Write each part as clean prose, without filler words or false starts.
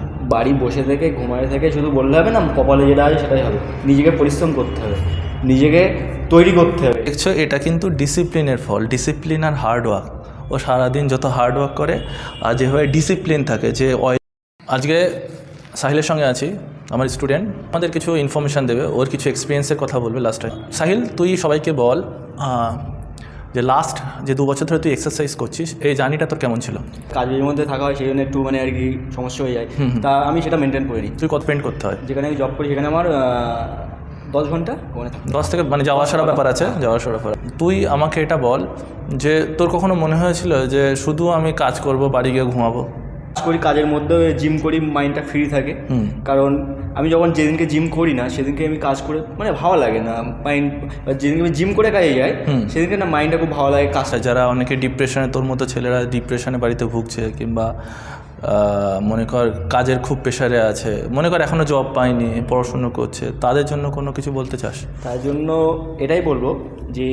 না, বাড়ি বসে থেকে ঘুমায় থেকে শুধু বললে হবে না, কপালে যেটা আছে সেটাই হবে। নিজেকে পরিশ্রম করতে হবে, নিজেকে তৈরি করতে হবে। দেখছো, এটা কিন্তু ডিসিপ্লিনের ফল, ডিসিপ্লিন আর হার্ডওয়ার্ক। ও সারাদিন যত হার্ডওয়ার্ক করে আর যেভাবে ডিসিপ্লিন থাকে যে আজকে সাহিলের সঙ্গে আছি, আমার স্টুডেন্ট, আমাদের কিছু ইনফরমেশান দেবে, ওর কিছু এক্সপিরিয়েন্সের কথা বলবে লাস্ট টাইম। সাহিল, তুই সবাইকে বল যে লাস্ট যে 2 বছর ধরে তুই এক্সারসাইজ করছিস, এই জার্নিটা তোর কেমন ছিল? কাজের মধ্যে থাকা হয়, সেই জন্য একটু মানে আর কি সমস্যা হয়ে যায়, তা আমি সেটা মেনটেন করিনি। তুই কত পেন্ট করতে হয়? যেখানে আমি জব করি সেখানে আমার 10 ঘন্টা ওখানে থাকে। 10 থেকে মানে যাওয়া আসার ব্যাপার আছে, যাওয়া আসার ব্যাপার। তুই আমাকে এটা বল যে তোর কখনো মনে হয়েছিল যে শুধু আমি কাজ করব, বাড়ি গিয়ে ঘুমাবো? কাজ করি, কাজের মধ্যে জিম করি, মাইন্ডটা ফ্রি থাকে। কারণ আমি যখন যেদিনকে জিম করি না সেদিনকে আমি কাজ করে মানে ভালো লাগে না মাইন্ড, যেদিনকে আমি জিম করে কাজে যাই সেদিনকে না মাইন্ডটা খুব ভালো লাগে। কাজটা যারা অনেকে ডিপ্রেশনে, তোর মতো ছেলেরা ডিপ্রেশনে বাড়িতে ভুগছে, কিংবা মনে কর কাজের খুব প্রেশারে আছে, মনে কর এখনও জব পায়নি, পড়াশুনো করছে, তাদের জন্য কোনো কিছু বলতে চাস? তার জন্য এটাই বলবো যে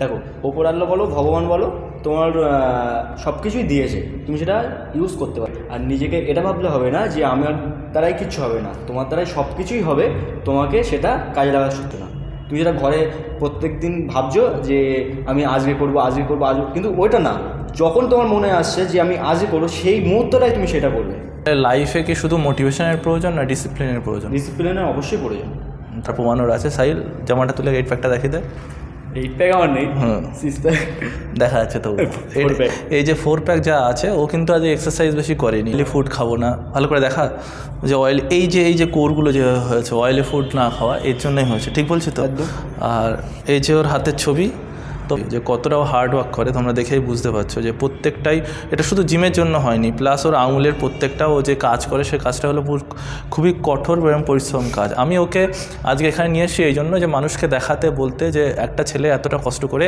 দেখো, ওপর আল্লাহ বলো, ভগবান বলো, তোমার সব কিছুই দিয়েছে, তুমি সেটা ইউজ করতে পারো। আর নিজেকে এটা ভাবলে হবে না যে আমার দ্বারাই কিচ্ছু হবে না, তোমার দ্বারাই সব কিছুই হবে, তোমাকে সেটা কাজে লাগাতে শিখতে না। তুমি যেটা ঘরে প্রত্যেক দিন ভাবছো যে আমি আজকে করবো, আজকে করবো, আজকে, কিন্তু ওইটা না, যখন তোমার মনে আসছে যে আমি আজকে করবো, সেই মুহূর্তটাই তুমি সেটা করবে। লাইফে কি শুধু মোটিভেশনের প্রয়োজন না ডিসিপ্লিনের প্রয়োজন? ডিসিপ্লিনের অবশ্যই প্রয়োজন। তার প্রমাণও আছে। সাহিল, জামাটা তুলে 8 প্যাকটা দেখিয়ে দেয়। 8 প্যাক আমার নেই, দেখা যাচ্ছে তো। এই যে 4 প্যাক যা আছে, ও কিন্তু আজ এক্সারসাইজ বেশি করেনি। অয়েলি ফুড খাবো না, ভালো করে দেখা যে অয়েল, এই যে কোরগুলো যে হয়েছে অয়েলি ফুড না খাওয়া, এর জন্যই হয়েছে। ঠিক বলছি তো? আর এই যে ওর হাতের ছবি, তো যে কতটাও হার্ড ওয়ার্ক করে তোমরা দেখেই বুঝতে পারছো যে প্রত্যেকটাই, এটা শুধু জিমের জন্য হয়নি, প্লাস ওর আঙুলের প্রত্যেকটা ও যে কাজ করে সে কাজটা হলো খুবই কঠোর এবং পরিশ্রম কাজ। আমি ওকে আজকে এখানে নিয়ে এসেছি এই জন্য যে মানুষকে দেখাতে, বলতে যে একটা ছেলে এতটা কষ্ট করে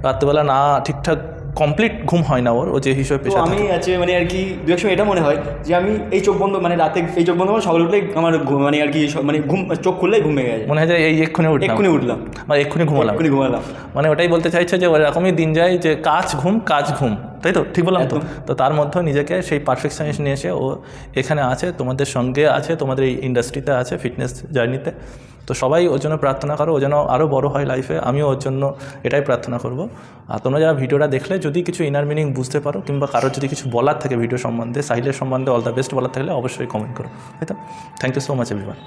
রাত্রেবেলা না ঠিকঠাক কমপ্লিট ঘুম হয় না ওর, ও যে হিসেবে পেশা। আমি আছে মানে আর কি দু এক সময় এটা মনে হয় যে আমি এই চোখ বন্ধ, মানে রাতে এই চোখ বন্ধ, সকালে উঠলেই আমার মানে আর কি মানে ঘুম, চোখ খুললেই ঘুমে গেছে, মনে হয় যে এক্ষুনি উঠলাম মানে এক্ষুনি ঘুমালাম। মানে ওটাই বলতে চাইছে যে ওরকমই দিন যায় যে কাজ ঘুম, তাই তো? ঠিক বললাম তো? তো তার মধ্যেও নিজেকে সেই পারফেকশনে নিয়ে এসে ও এখানে আছে, তোমাদের সঙ্গে আছে, তোমাদের এই ইন্ডাস্ট্রিতে আছে, ফিটনেস জার্নিতে। তো সবাই ওর জন্য প্রার্থনা করো, ও যেন আরও বড় হয় লাইফে। আমিও ওর জন্য এটাই প্রার্থনা করব। আর তোমরা যারা ভিডিওটা দেখলে যদি কিছু ইনার মিনিং বুঝতে পারো, কিংবা কারোর যদি কিছু বলার থাকে ভিডিও সম্বন্ধে, সাহিলের সম্বন্ধে অল দ্য বেস্ট বলার থাকলে অবশ্যই কমেন্ট করো, তাই তো? Thank you so much everyone.